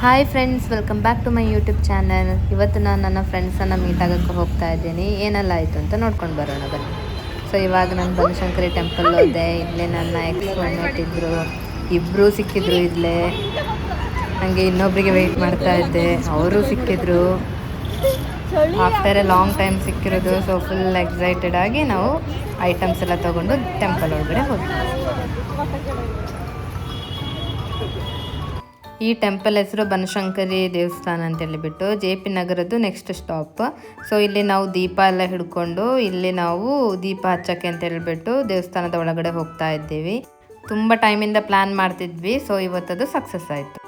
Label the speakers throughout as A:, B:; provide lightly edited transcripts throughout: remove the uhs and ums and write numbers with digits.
A: Hi friends, welcome back to my YouTube channel. ಇವತ್ತು ನಾನು ನನ್ನ ಫ್ರೆಂಡ್ಸನ್ನು ಮೀಟ್ ಆಗೋಕ್ಕೆ ಹೋಗ್ತಾ ಇದ್ದೀನಿ. ಏನೆಲ್ಲ ಆಯಿತು ಅಂತ ನೋಡ್ಕೊಂಡು ಬರೋಣ ಬನ್ನಿ. ಸೊ ಇವಾಗ ನಾನು ಬನಶಂಕರಿ ಟೆಂಪಲ್ ಹೋದೆ. ಇಲ್ಲೇ ನನ್ನ ಎಕ್ಸ್ ಇದ್ದರು, ಇಬ್ಬರು ಸಿಕ್ಕಿದ್ರು ಇಲ್ಲೇ. ನನಗೆ ಇನ್ನೊಬ್ಬರಿಗೆ ವೆಯ್ಟ್ ಮಾಡ್ತಾ ಇದ್ದೆ, ಅವರು ಸಿಕ್ಕಿದ್ರು. ಆಫ್ಟರ್ ಎ ಲಾಂಗ್ ಟೈಮ್ ಸಿಕ್ಕಿರೋದು. ಸೊ ಫುಲ್ ಎಕ್ಸೈಟೆಡ್ ಆಗಿ ನಾವು ಐಟಮ್ಸ್ ಎಲ್ಲ ತೊಗೊಂಡು ಟೆಂಪಲ್ ಒಳಗಡೆ ಹೋದ್ವಿ. ಈ ಟೆಂಪಲ್ ಹೆಸರು ಬನಶಂಕರಿ ದೇವಸ್ಥಾನ ಅಂತ ಹೇಳಿಬಿಟ್ಟು JP ನಗರದ್ದು ನೆಕ್ಸ್ಟ್ ಸ್ಟಾಪ್. ಸೊ ಇಲ್ಲಿ ನಾವು ದೀಪ ಎಲ್ಲ ಹಿಡ್ಕೊಂಡು ಇಲ್ಲಿ ನಾವು ದೀಪ ಹಚ್ಚಕ್ಕೆ ಅಂತ ಹೇಳಿಬಿಟ್ಟು ದೇವಸ್ಥಾನದ ಒಳಗಡೆ ಹೋಗ್ತಾ ಇದ್ದೀವಿ. ತುಂಬ ಟೈಮಿಂದ ಪ್ಲ್ಯಾನ್ ಮಾಡ್ತಿದ್ವಿ. ಸೊ ಇವತ್ತದು ಸಕ್ಸಸ್ ಆಯಿತು.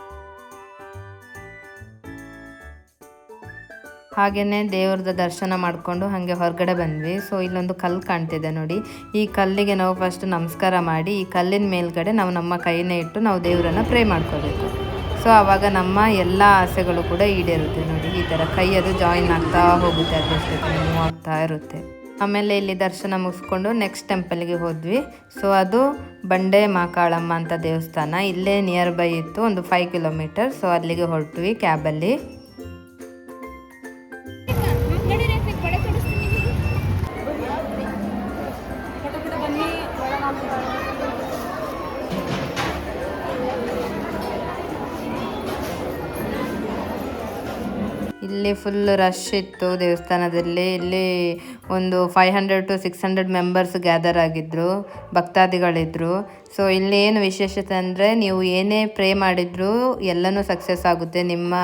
A: ಹಾಗೆಯೇ ದೇವ್ರದ ದರ್ಶನ ಮಾಡಿಕೊಂಡು ಹಾಗೆ ಹೊರಗಡೆ ಬಂದ್ವಿ. ಸೊ ಇಲ್ಲೊಂದು ಕಲ್ಲು ಕಾಣ್ತಿದೆ ನೋಡಿ. ಈ ಕಲ್ಲಿಗೆ ನಾವು ಫಸ್ಟ್ ನಮಸ್ಕಾರ ಮಾಡಿ ಈ ಕಲ್ಲಿನ ಮೇಲ್ಗಡೆ ನಾವು ನಮ್ಮ ಕೈನ ಇಟ್ಟು ನಾವು ದೇವರನ್ನು ಪ್ರೇ ಮಾಡ್ಕೋಬೇಕು. ಸೊ ಆವಾಗ ನಮ್ಮ ಎಲ್ಲ ಆಸೆಗಳು ಕೂಡ ಈಡೇರುತ್ತೆ ನೋಡಿ. ಈ ಥರ ಕೈ ಅದು ಜಾಯಿನ್ ಆಗ್ತಾ ಹೋಗುತ್ತೆ, ಅದಷ್ಟೇ ಮೂವ್ ಆಗ್ತಾ ಇರುತ್ತೆ. ಆಮೇಲೆ ಇಲ್ಲಿ ದರ್ಶನ ಮುಗಿಸ್ಕೊಂಡು ನೆಕ್ಸ್ಟ್ ಟೆಂಪಲ್ಗೆ ಹೋದ್ವಿ. ಸೊ ಅದು ಬಂಡೆ ಮಾಕಾಳಮ್ಮ ಅಂತ ದೇವಸ್ಥಾನ. ಇಲ್ಲೇ ನಿಯರ್ ಬೈ ಇತ್ತು, ಒಂದು 5 ಕಿಲೋಮೀಟರ್. ಸೊ ಅಲ್ಲಿಗೆ ಹೊರಟ್ವಿ ಕ್ಯಾಬಲ್ಲಿ. ಇಲ್ಲಿ ಫುಲ್ ರಶ್ ಇತ್ತು ದೇವಸ್ಥಾನದಲ್ಲಿ. ಇಲ್ಲಿ ಒಂದು 500 to 600 ಮೆಂಬರ್ಸ್ ಗ್ಯಾದರ್ ಆಗಿದ್ದರು, ಭಕ್ತಾದಿಗಳಿದ್ರು. ಸೊ ಇಲ್ಲಿ ಏನು ವಿಶೇಷತೆ ಅಂದರೆ ನೀವು ಏನೇ ಪ್ರೇ ಮಾಡಿದ್ರು ಎಲ್ಲನೂ ಸಕ್ಸಸ್ ಆಗುತ್ತೆ, ನಿಮ್ಮ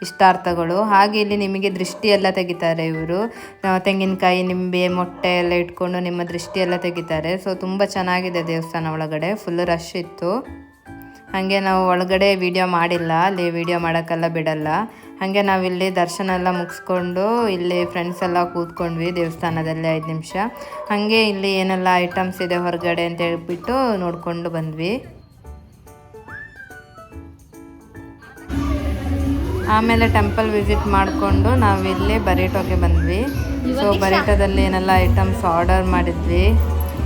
A: ಇಷ್ಟಾರ್ಥಗಳು. ಹಾಗೆ ಇಲ್ಲಿ ನಿಮಗೆ ದೃಷ್ಟಿ ಎಲ್ಲ ತೆಗಿತಾರೆ ಇವರು. ತೆಂಗಿನಕಾಯಿ, ನಿಂಬೆ, ಮೊಟ್ಟೆ ಎಲ್ಲ ಇಟ್ಕೊಂಡು ನಿಮ್ಮ ದೃಷ್ಟಿ ಎಲ್ಲ ತೆಗಿತಾರೆ. ಸೊ ತುಂಬ ಚೆನ್ನಾಗಿದೆ ದೇವಸ್ಥಾನ ಒಳಗಡೆ. ಫುಲ್ ರಶ್ ಇತ್ತು. ಹಾಗೆ ನಾವು ಒಳಗಡೆ ವಿಡಿಯೋ ಮಾಡಿಲ್ಲ, ಅಲ್ಲಿ ವಿಡಿಯೋ ಮಾಡೋಕ್ಕೆಲ್ಲ ಬಿಡಲ್ಲ. ಹಾಗೆ ನಾವಿಲ್ಲಿ ದರ್ಶನ ಎಲ್ಲ ಮುಗಿಸ್ಕೊಂಡು ಇಲ್ಲಿ ಫ್ರೆಂಡ್ಸ್ ಎಲ್ಲ ಕೂತ್ಕೊಂಡ್ವಿ ದೇವಸ್ಥಾನದಲ್ಲಿ 5 ನಿಮಿಷ. ಹಾಗೆ ಇಲ್ಲಿ ಏನೆಲ್ಲ ಐಟಮ್ಸ್ ಇದೆ ಹೊರಗಡೆ ಅಂತ ಹೇಳ್ಬಿಟ್ಟು ನೋಡಿಕೊಂಡು ಬಂದ್ವಿ. ಆಮೇಲೆ ಟೆಂಪಲ್ ವಿಸಿಟ್ ಮಾಡಿಕೊಂಡು ನಾವಿಲ್ಲಿ ಬರೀಟೋಗೆ ಬಂದ್ವಿ. ಸೊ ಬರೀಟೋದಲ್ಲಿ ಏನೆಲ್ಲ ಐಟಮ್ಸ್ ಆರ್ಡರ್ ಮಾಡಿದ್ವಿ.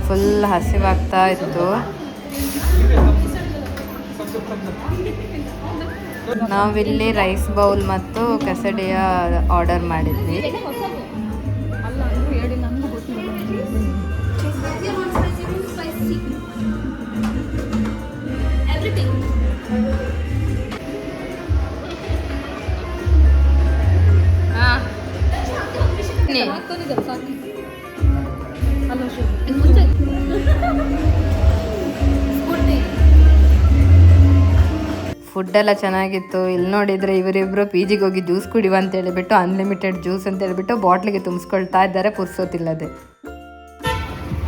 A: ಫುಲ್ ಹಸಿವಾಗ್ತಾ ಇತ್ತು. ನಾವಿಲ್ಲಿ ರೈಸ್ ಬೌಲ್ ಮತ್ತು ಕಸಡಿಯ ಆರ್ಡರ್ ಮಾಡಿದ್ವಿ. ಫುಡ್ ಎಲ್ಲ ಚೆನ್ನಾಗಿತ್ತು. ಇಲ್ಲಿ ನೋಡಿದರೆ ಇವರಿಬ್ಬರು PGಗೆ ಹೋಗಿ ಜ್ಯೂಸ್ ಕುಡಿಯುವ ಅಂತ ಹೇಳಿಬಿಟ್ಟು ಅನ್ಲಿಮಿಟೆಡ್ ಜ್ಯೂಸ್ ಅಂತ ಹೇಳಿಬಿಟ್ಟು ಬಾಟ್ಲಿಗೆ ತುಂಬಿಸ್ಕೊಳ್ತಾ ಇದ್ದಾರೆ, ಪುರ್ಸೋತಿಲ್ಲದೆ.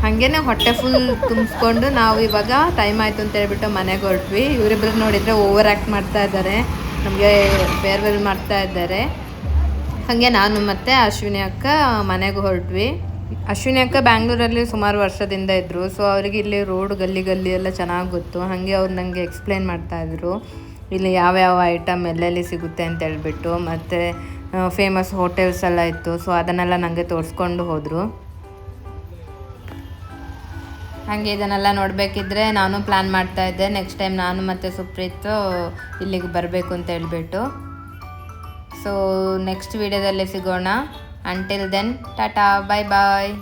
A: ಹಾಗೇನೆ ಹೊಟ್ಟೆ ಫುಲ್ ತುಂಬಿಸ್ಕೊಂಡು ನಾವು ಇವಾಗ ಟೈಮ್ ಆಯಿತು ಅಂತ ಹೇಳ್ಬಿಟ್ಟು ಮನೆಗೆ ಹೊರಟ್ವಿ. ಇವರಿಬ್ಬರು ನೋಡಿದರೆ ಓವರ್ ಆ್ಯಕ್ಟ್ ಮಾಡ್ತಾ ಇದ್ದಾರೆ, ನಮಗೆ ಫೇರ್ವೆಲ್ ಮಾಡ್ತಾ ಇದ್ದಾರೆ. ಹಾಗೆ ನಾನು ಮತ್ತು ಅಶ್ವಿನಿ ಅಕ್ಕ ಮನೆಗೆ ಹೊರಟ್ವಿ. ಅಶ್ವಿನಿ ಅಕ್ಕ ಬ್ಯಾಂಗ್ಳೂರಲ್ಲಿ ಸುಮಾರು ವರ್ಷದಿಂದ ಇದ್ದರು. ಸೊ ಅವರಿಗೆ ಇಲ್ಲಿ ರೋಡ್ ಗಲ್ಲಿ ಎಲ್ಲ ಚೆನ್ನಾಗಿ ಗೊತ್ತು. ಹಾಗೆ ಅವ್ರು ನನಗೆ ಎಕ್ಸ್ಪ್ಲೇನ್ ಮಾಡ್ತಾಯಿದ್ರು ಇಲ್ಲಿ ಯಾವ್ಯಾವ ಐಟಮ್ ಎಲ್ಲೆಲ್ಲಿ ಸಿಗುತ್ತೆ ಅಂತ ಹೇಳ್ಬಿಟ್ಟು. ಮತ್ತು ಫೇಮಸ್ ಹೋಟೆಲ್ಸ್ ಎಲ್ಲ ಇತ್ತು. ಸೊ ಅದನ್ನೆಲ್ಲ ನನಗೆ ತೋರಿಸ್ಕೊಂಡು ಹೋದರು. ಹಾಗೆ ಇದನ್ನೆಲ್ಲ ನೋಡಬೇಕಿದ್ರೆ ನಾನು ಪ್ಲ್ಯಾನ್ ಮಾಡ್ತಾಯಿದ್ದೆ ನೆಕ್ಸ್ಟ್ ಟೈಮ್ ನಾನು ಮತ್ತು ಸುಪ್ರೀತ್ ಇಲ್ಲಿಗೆ ಬರಬೇಕು ಅಂತ ಹೇಳ್ಬಿಟ್ಟು. ಸೊ ನೆಕ್ಸ್ಟ್ ವಿಡಿಯೋದಲ್ಲಿ ಸಿಗೋಣ. ಅಂಟಿಲ್ ದೆನ್ ಟಾಟಾ, ಬಾಯ್ ಬಾಯ್.